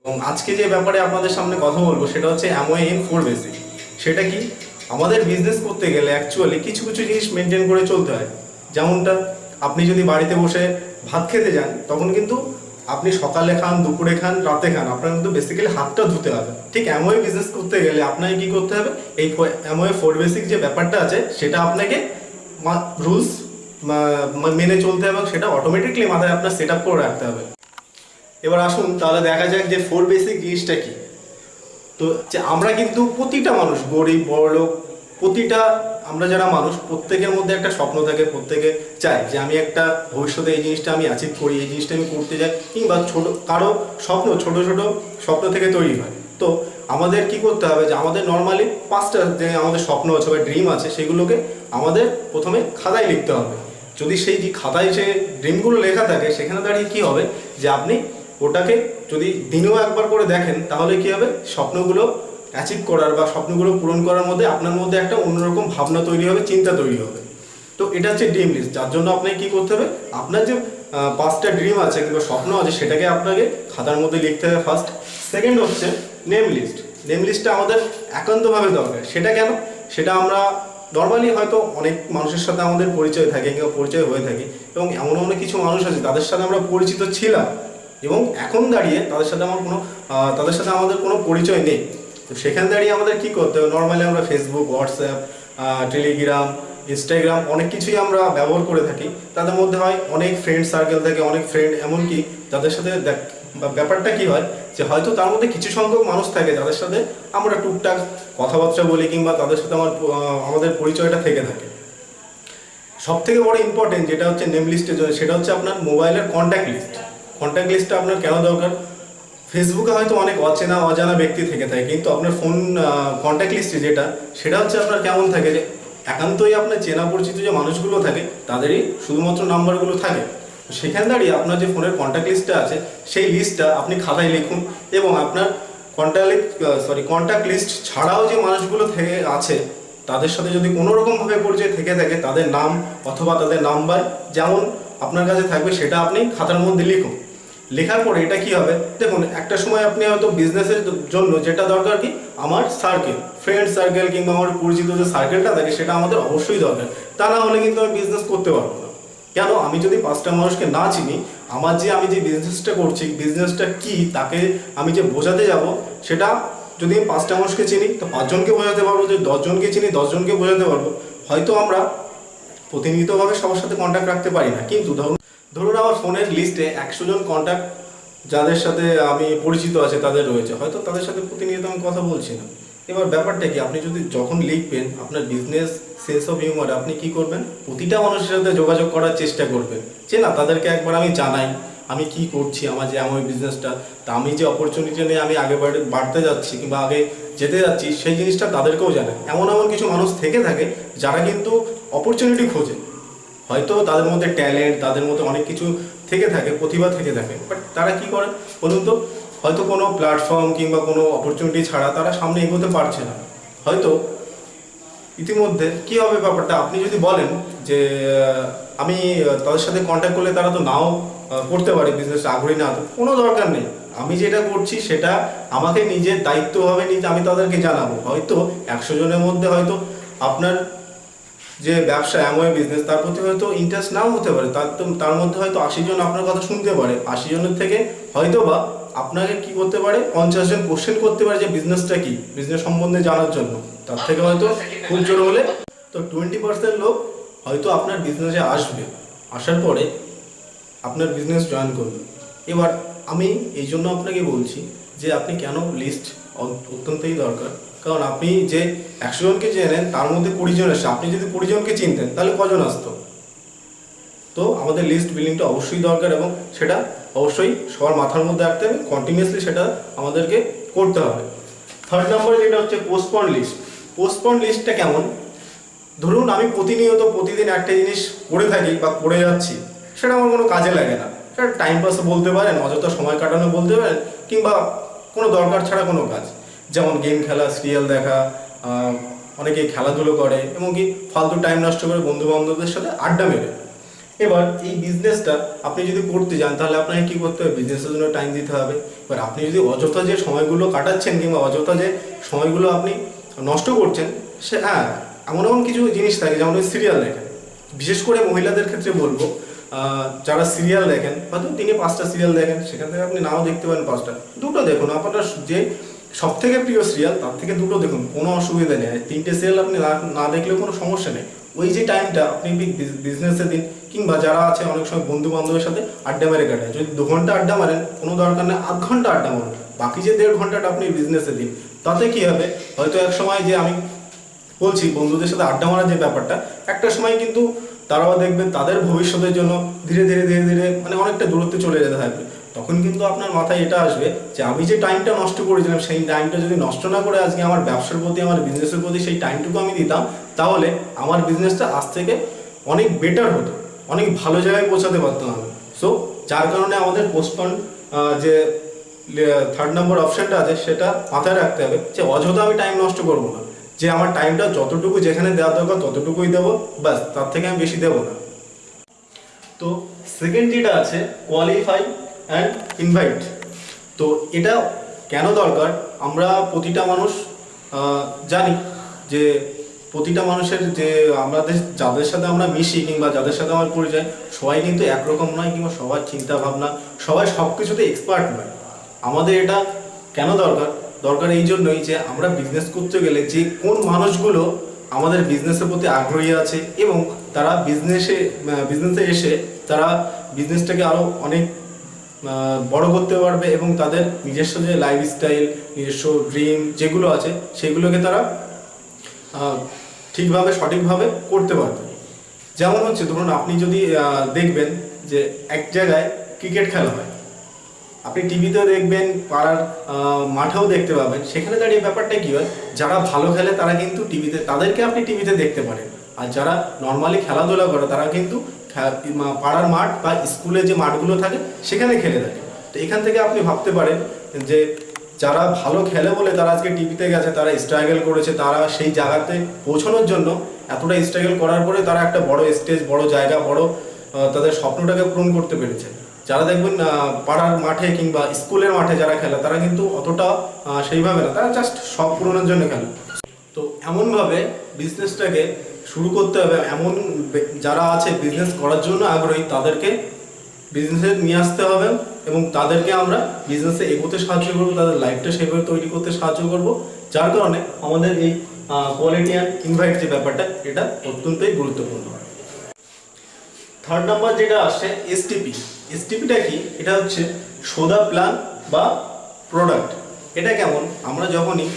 এবং আজকে যে ব্যাপারে আপনাদের সামনে কথা বলবো সেটা হচ্ছে অ্যামওয়ে ইন 4 বেসিক। সেটা কি, আমাদের বিজনেস করতে গেলে অ্যাকচুয়ালি কিছু কিছু জিনিস মেনটেন করে চলতে হয়। যেমনটা আপনি যদি বাড়িতে বসে ভাত খেতে যান তখন কিন্তু আপনি সকালে খান, দুপুরে খান, রাতে খান, আপনার কিন্তু বেসিক্যালি হাতটা ধুতে হবে। ঠিক অ্যামওয়ে বিজনেস করতে গেলে আপনাকে কি করতে হবে, এই অ্যামওয়ে 4 বেসিক যে ব্যাপারটা আছে সেটা আপনাকে রুলস মেনে চলতে হবে এবং সেটা অটোমেটিকলি মাথায় আপনার সেট আপ করে রাখতে হবে। এবার আসুন তাহলে দেখা যাক যে 4 বেসিক জিনিসটা কি। তো যে আমরা কিন্তু প্রতিটা মানুষ, গরিব বড়লোক, প্রতিটা আমরা যারা মানুষ, প্রত্যেকের মধ্যে একটা স্বপ্ন থাকে, প্রত্যেকে চায় যে আমি একটা ভবিষ্যতে এই জিনিসটা আমি অ্যাচিভ করি, এই জিনিসটা আমি করতে যাই, কিংবা ছোট কারো স্বপ্ন ছোট ছোট স্বপ্ন থেকে তৈরি হয়। তো আমাদের কি করতে হবে যে আমাদের নর্মালি 5টা যে আমাদের স্বপ্ন আছে বা ড্রিম আছে সেগুলোকে আমাদের প্রথমে খাতায় লিখতে হবে। যদি সেই যে খাতায় যে ড্রিমগুলো লেখা থাকে সেখানে দাঁড়িয়ে কি হবে যে আপনি ওটাকে যদি দিনেও একবার করে দেখেন তাহলে কি হবে, স্বপ্নগুলো অ্যাচিভ করার বা স্বপ্নগুলো পূরণ করার মধ্যে আপনার মধ্যে একটা অন্যরকম ভাবনা তৈরি হবে, চিন্তা তৈরি হবে। তো এটা হচ্ছে ড্রিম লিস্ট, যার জন্য আপনাকে কি করতে হবে, আপনার যে 5টা ড্রিম আছে কিংবা স্বপ্ন আছে সেটাকে আপনাকে খাতার মধ্যে লিখতে হবে ফার্স্ট। সেকেন্ড হচ্ছে নেম লিস্ট। নেম লিস্টটা আমাদের একান্তভাবে দরকার। সেটা কেন, সেটা আমরা নর্মালি হয়তো অনেক মানুষের সাথে আমাদের পরিচয় থাকে কিংবা পরিচয় হয়ে থাকে, এবং এমন অনেক কিছু মানুষ আছে তাদের সাথে আমরা পরিচিত ছিলাম এবং এখন দাঁড়িয়ে তাদের সাথে আমাদের কোনো পরিচয় নেই। তো সেখানে দাঁড়িয়ে আমাদের কি করতে হবে, নর্মালি আমরা ফেসবুক, হোয়াটসঅ্যাপ, টেলিগ্রাম, ইনস্টাগ্রাম অনেক কিছুই আমরা ব্যবহার করে থাকি। তাদের মধ্যে হয় অনেক ফ্রেন্ড সার্কেল থাকে, অনেক ফ্রেন্ড, এমনকি যাদের সাথে ব্যাপারটা কি হয় যে হয়তো তার মধ্যে কিছু সংখ্যক মানুষ থাকে যাদের সাথে আমরা টুকটাক কথাবার্তা বলি কিংবা তাদের সাথে আমাদের পরিচয়টা থেকে থাকে। সব থেকে বড় ইম্পর্টেন্ট যেটা হচ্ছে নেম লিস্টের জন্য, সেটা হচ্ছে আপনার মোবাইলের কন্ট্যাক্ট লিস্ট। কন্ট্যাক্ট লিস্টটা আপনার কেন দরকার, ফেসবুকে হয়তো অনেক অজানা ব্যক্তি থেকে থাকে, কিন্তু আপনার ফোন কন্ট্যাক্ট লিস্টে সেটা হচ্ছে আপনার কেমন থাকে, যে একান্তই আপনার চেনা পরিচিত যে মানুষগুলো থাকে তাদেরই শুধুমাত্র নাম্বারগুলো থাকে। সেখানে দাঁড়িয়ে আপনার যে ফোনের কন্ট্যাক্ট লিস্টটা আছে সেই লিস্টটা আপনি খাতায় লিখুন, এবং আপনার কন্ট্যাক্ট লিস্ট ছাড়াও যে মানুষগুলো থেকে আছে তাদের সাথে যদি কোনো রকমভাবে পরিচয় থেকে থাকে তাদের নাম অথবা তাদের নাম্বার যেমন আপনার কাছে থাকবে সেটা আপনি খাতার মধ্যে লিখুন। লেখার পরে এটা কি হবে, দেখুন একটা সময় আপনি হয়তো বিজনেসের জন্য যেটা দরকার কি, আমার সার্কেল, ফ্রেন্ড সার্কেল কিংবা আমার পরিচিত যে সার্কেলটা থাকে সেটা আমাদের অবশ্যই দরকার। তা না হলে কিন্তু আমি বিজনেস করতে পারবো না। কেন, আমি যদি 5টা মানুষকে না চিনি, আমি যে বিজনেসটা করছি, বিজনেসটা কি তাকে আমি যে বোঝাতে যাব, সেটা যদি আমি 5টা মানুষকে চিনি তো 5জনকে বোঝাতে পারবো, যদি 10জনকে চিনি 10জনকে বোঝাতে পারবো। হয়তো আমরা প্রতিনিয়তভাবে সবার সাথে কন্ট্যাক্ট রাখতে পারি না, কিন্তু ধরুন আমার ফোনের লিস্টে 100 জন কন্ট্যাক্ট যাদের সাথে আমি পরিচিত আছে তাদের রয়েছে, হয়তো তাদের সাথে প্রতিনিয়ত আমি কথা বলছি না। এবার ব্যাপারটা কি, আপনি যদি যখন লিখবেন আপনার বিজনেস সেন্স অফ হিউমার, আপনি কি করবেন, প্রতিটা মানুষের সাথে যোগাযোগ করার চেষ্টা করবেন, যে না তাদেরকে একবার আমি জানাই আমি কি করছি, আমার যে আমার বিজনেসটা, তা আমি যে অপরচুনিটি নিয়ে আমি আগে বাড়তে যাচ্ছি কিংবা আগে যেতে যাচ্ছি সেই জিনিসটা তাদেরকেও জানাই। এমন কিছু মানুষ থেকে থাকে যারা কিন্তু অপরচুনিটি খোঁজে, হয়তো তাদের মধ্যে ট্যালেন্ট, তাদের মধ্যে অনেক কিছু থেকে থাকে, প্রতিভা থেকে থাকে, বাট তারা কি করে বলুন তো, হয়তো কোনো প্ল্যাটফর্ম কিংবা কোনো অপরচুনিটি ছাড়া তারা সামনে এগোতে পারছে না। হয়তো ইতিমধ্যে কী হবে ব্যাপারটা, আপনি যদি বলেন যে আমি তাদের সাথে কন্ট্যাক্ট করলে তারা তো নাও করতে পারে, বিজনেসটা আগ্রহী না, তো কোনো দরকার নেই। আমি যেটা করছি সেটা আমাকে নিজের দায়িত্বভাবে নিতে আমি তাদেরকে জানাবো। হয়তো 100 জনের মধ্যে হয়তো আপনার যে ব্যবসা অ্যামওয়ে বিজনেস তার প্রতি হয়তো ইন্টারেস্ট নাও হতে পারে, তার মধ্যে হয়তো 80 জন আপনার কথা শুনতে পারে, 80 জনের থেকে হয়তো বা আপনাকে কি করতে পারে, 50 জন কোশ্চেন করতে পারে যে বিজনেসটা কি, বিজনেস সম্বন্ধে জানার জন্য। তার থেকে হয়তো খুব জোর হলে তো 20% লোক হয়তো আপনার বিজনেসে আসবে, আসার পরে আপনার বিজনেস জয়েন করবে। এবার আমি এই জন্য আপনাকে বলছি যে আপনি কেন লিস্ট অত্যন্তই দরকার, কারণ আপনি যে 100 জনকে চেনেন তার মধ্যে 20 জন আসে, আপনি যদি 20 জনকে চিনতেন তাহলে কজন আসতো। তো আমাদের লিস্ট বিল্ডিংটা অবশ্যই দরকার, এবং সেটা অবশ্যই সবার মাথার মধ্যে রাখতে হবে, কন্টিনিউয়াসলি সেটা আমাদেরকে করতে হবে। 3rd নম্বরে যেটা হচ্ছে পোস্টপন লিস্ট। পোস্টপন লিস্টটা কেমন, ধরুন আমি প্রতিদিন একটা জিনিস করে থাকি বা করে যাচ্ছি, সেটা আমার কোনো কাজে লাগে না, সেটা টাইম পাস বলতে পারেন, অযথা সময় কাটানো বলতে পারেন, কিংবা কোনো দরকার ছাড়া কোনো কাজ, যেমন গেম খেলা, সিরিয়াল দেখা, অনেকে খেলাধুলো করে, এমনকি ফালতু টাইম নষ্ট করে বন্ধু বান্ধবদের সাথে আড্ডা মেরে। এবার এই বিজনেসটা আপনি যদি করতে যান তাহলে আপনাকে কি করতে হবে, বিজনেসের জন্য টাইম দিতে হবে। এবার আপনি যদি অযথা যে সময়গুলো কাটাচ্ছেন কিংবা অযথা যে সময়গুলো আপনি নষ্ট করছেন, সে এমন এমন কিছু জিনিস থাকে, যেমন ওই সিরিয়াল দেখেন, বিশেষ করে মহিলাদের ক্ষেত্রে বলবো, যারা সিরিয়াল দেখেন, হয়তো 3-5টা সিরিয়াল দেখেন, সেখান থেকে আপনি নাও দেখতে পারেন 5টা, দুটো দেখুন, আপনার যে সব থেকে প্রিয় সিরিয়াল তার থেকে দুটো দেখুন, কোনো অসুবিধা নেই। 3টে সিরিয়াল আপনি না দেখলেও কোনো সমস্যা নেই। ওই যে টাইমটা আপনি বিজনেসে দিন, কিংবা যারা আছে অনেক সময় বন্ধু বান্ধবের সাথে আড্ডা মেরে কাটায়, যদি 2 ঘন্টা আড্ডা মারেন কোনো দরকার নেই, 8 ঘন্টা আড্ডা মারেন, বাকি যে 1.5 ঘন্টাটা আপনি বিজনেসে দিন। তাতে কি হবে, হয়তো এক সময় যে আমি বলছি বন্ধুদের সাথে আড্ডা মারার যে ব্যাপারটা, একটা সময় কিন্তু তারাও দেখবেন তাদের ভবিষ্যতের জন্য ধীরে ধীরে ধীরে ধীরে মানে অনেকটা দূরত্বে চলে যেতে থাকবে। তখন কিন্তু আপনার মাথায় এটা আসবে যে আমি যে টাইমটা নষ্ট করেছিলাম, সেই টাইমটা যদি নষ্ট না করে আজকে আমার ব্যবসার প্রতি, আমার বিজনেসের প্রতি সেই টাইমটুকু আমি দিতাম, তাহলে আমার বিজনেসটা আজ থেকে অনেক বেটার হতো, অনেক ভালো জায়গায় পৌঁছাতে পারতাম আমি। সো যার কারণে আমাদের পোস্টপন যে 3rd নম্বর অপশনটা আছে সেটা মাথায় রাখতে হবে, যে অযথা আমি টাইম নষ্ট করবো না, যে আমার টাইমটা যতটুকু যেখানে দেওয়া দরকার ততটুকুই দেবো, ব্যাস, তার থেকে আমি বেশি দেবো না। তো সেকেন্ড যেটা আছে, কোয়ালিফাই অ্যান্ড ইনভাইট। তো এটা কেন দরকার, আমরা প্রতিটা মানুষ জানি যে প্রতিটা মানুষের যে আমাদের যাদের সাথে আমরা মিশি কিংবা যাদের সাথে আমার পরিচয়, সবাই কিন্তু একরকম নয়, কিংবা সবার চিন্তা ভাবনা, সবাই সব কিছুতে এক্সপার্ট নয়। আমাদের এটা কেন দরকার, দরকার এই জন্যই যে আমরা বিজনেস করতে গেলে যে কোন মানুষগুলো আমাদের বিজনেসের প্রতি আগ্রহী আছে এবং তারা বিজনেসে এসে তারা বিজনেসটাকে আরও অনেক বড় করতে পারবে এবং তাদের নিজস্ব যে লাইফস্টাইল, নিজস্ব ড্রিম যেগুলো আছে সেগুলোকে তারা ঠিকভাবে সঠিকভাবে করতে পারবে। যেমন হচ্ছে ধরুন, আপনি যদি দেখবেন যে এক জায়গায় ক্রিকেট খেলা হয়, আপনি টিভিতেও দেখবেন, পাড়ার মাঠেও দেখতে পাবেন, সেখানে দাঁড়িয়ে ব্যাপারটা কী হয়, যারা ভালো খেলে তারা কিন্তু তাদেরকে আপনি টিভিতে দেখতে পারেন, আর যারা নর্মালি খেলাধুলা করে তারা কিন্তু পাড়ার মাঠ বা স্কুলে যে মাঠগুলো থাকে সেখানে খেলে থাকে। তো এখান থেকে আপনি ভাবতে পারেন যে যারা ভালো খেলে বলে তারা আজকে টিভিতে গেছে, তারা স্ট্রাগল করেছে, তারা সেই জায়গাতে পৌঁছানোর জন্য এতটা স্ট্রাগল করার পরে তারা একটা বড় স্টেজ, বড় জায়গা, বড় তাদের স্বপ্নটাকে পূরণ করতে পেরেছে। যারা দেখবেন পাড়ার মাঠে কিংবা স্কুলের মাঠে যারা খেলে তারা কিন্তু অতটা সেইভাবে না, তারা জাস্ট শখ পূরণের জন্য খেলে। তো এমনভাবে বিজনেসটাকে শুরু করতে হবে, এমন যারা আছে বিজনেস করার জন্য আগ্রহী তাদেরকে বিজনেসে নিয়ে আসতে হবে এবং তাদেরকে আমরা বিজনেসে এগোতে সাহায্য করবো, তাদের লাইফটা সেভাবে তৈরি করতে সাহায্য করব। যার কারণে আমাদের এই কোয়ালিটি অ্যান্ড ইনভাইট যে ব্যাপারটা, এটা অত্যন্তই গুরুত্বপূর্ণ। 3rd নাম্বার যেটা আসছে এসটিপি। এসটিপিটা কি, এটা হচ্ছে শো দ্য প্ল্যান বা প্রোডাক্ট। এটা কেমন, আমরা যখনই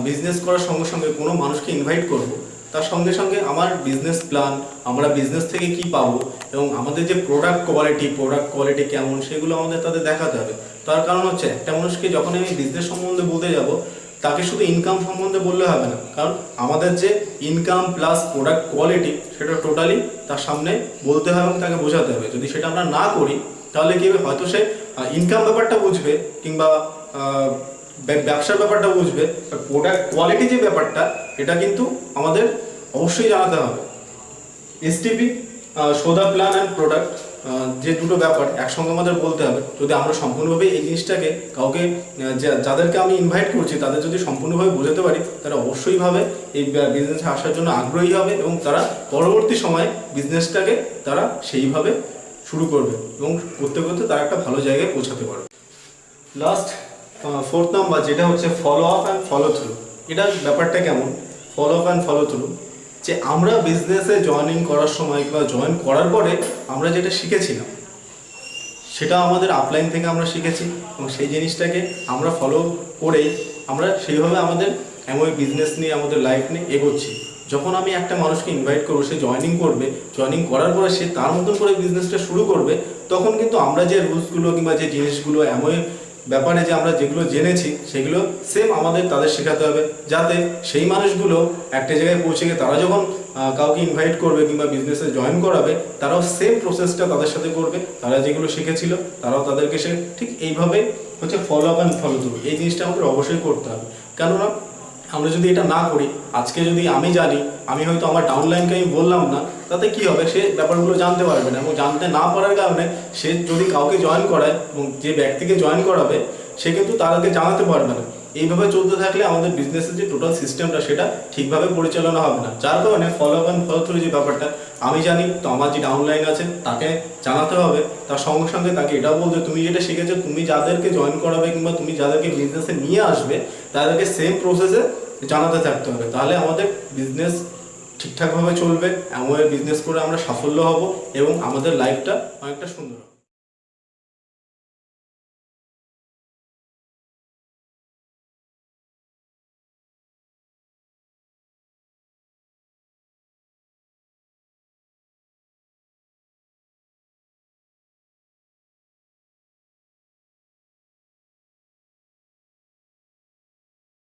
বিজনেস করার সঙ্গে সঙ্গে কোনো মানুষকে ইনভাইট করব, তার সঙ্গে সঙ্গে আমার বিজনেস প্ল্যান, আমরা বিজনেস থেকে কি পাবো এবং আমাদের যে প্রোডাক্ট কোয়ালিটি কেমন, সেগুলো আমাদের তাদের দেখাতে হবে। তার কারণ হচ্ছে একটা মানুষকে যখন আমি বিজনেস সম্বন্ধে বলতে যাব, তাকে শুধু ইনকাম সম্বন্ধে বললে হবে না, কারণ আমাদের যে ইনকাম প্লাস প্রোডাক্ট কোয়ালিটি সেটা টোটালি তার সামনে বলতে হবে এবং তাকে বোঝাতে হবে। যদি সেটা আমরা না করি তাহলে কি হবে, হয়তো সে ইনকাম ব্যাপারটা বুঝবে কিংবা ব্যবসার ব্যাপারটা বুঝবে, প্রোডাক্ট কোয়ালিটি যে ব্যাপারটা এটা কিন্তু আমাদের অবশ্যই জানাতে হবে। STP, show the plan and product, যে দুটো ব্যাপার একসঙ্গে আমাদের বলতে হবে। যদি আমরা সম্পূর্ণভাবে এই জিনিসটাকে কাউকে, যাদেরকে আমি ইনভাইট করছি তাদের যদি সম্পূর্ণভাবে বোঝাতে পারি, তারা অবশ্যইভাবে এই বিজনেসে আসার জন্য আগ্রহী হবে এবং তারা পরবর্তী সময়ে বিজনেসটাকে তারা সেইভাবে শুরু করবে এবং করতে করতে তারা একটা ভালো জায়গায় পৌঁছাতে পারবে। লাস্ট 4th নাম্বার যেটা হচ্ছে follow up and follow through. এটার ব্যাপারটা কেমন, follow up and follow through, যে আমরা বিজনেসে জয়েনিং করার সময় বা জয়েন করার পরে আমরা যেটা শিখেছিলাম সেটা আমাদের আপলাইন থেকে আমরা শিখেছি এবং সেই জিনিসটাকে আমরা ফলো করেই আমরা সেইভাবে আমাদের এমন বিজনেস নিয়ে, আমাদের লাইফ নিয়ে এগোচ্ছি। যখন আমি একটা মানুষকে ইনভাইট করবো, সে জয়েনিং করবে, জয়েনিং করার পরে সে তার মতন করে বিজনেসটা শুরু করবে, তখন কিন্তু আমরা যে রুলসগুলো কিংবা যে জিনিসগুলো এমন ব্যাপারে যে আমরা যেগুলো জেনেছি সেগুলো সেম আমাদের তাদের শেখাতে হবে, যাতে সেই মানুষগুলো একটা জায়গায় পৌঁছে গিয়ে তারা যখন কাউকে ইনভাইট করবে কিংবা বিজনেসে জয়েন করাবে, তারাও সেম প্রসেসটা তাদের সাথে করবে, তারা যেগুলো শিখেছিল তারাও তাদেরকে সে ঠিক এইভাবে হচ্ছে follow up and follow through, এই জিনিসটা আমাদের অবশ্যই করতে হবে। কেননা আমরা যদি এটা না করি, আজকে যদি আমি জানি, আমি হয়তো আমার ডাউনলাইনকে আমি বললাম না তাতে কি হবে, সে ব্যাপারগুলো জানতে পারবে না, এবং জানতে না পারার কারণে সে যদি কাউকে জয়েন করায় এবং যে ব্যক্তিকে জয়েন করাবে সে কিন্তু তাদেরকে জানাতে পারবে না। এইভাবে চলতে থাকলে আমাদের বিজনেসের যে টোটাল সিস্টেমটা সেটা ঠিকভাবে পরিচালনা হবে না। যার কারণে follow up and follow through যে ব্যাপারটা, আমি জানি তো আমার যে ডাউনলাইন আছে তাকে জানাতে হবে, তার সঙ্গে সঙ্গে তাকে এটাও বলতে তুমি যেটা শিখেছো, তুমি যাদেরকে জয়েন করাবে কিংবা তুমি যাদেরকে বিজনেসে নিয়ে আসবে তাদেরকে সেম প্রসেসে জানাতে থাকতে হবে। তাহলে আমাদের বিজনেস ঠিকঠাকভাবে চলবে, এমন বিজনেস করে আমরা সাফল্য হব এবং আমাদের লাইফটা অনেকটা সুন্দর হবে।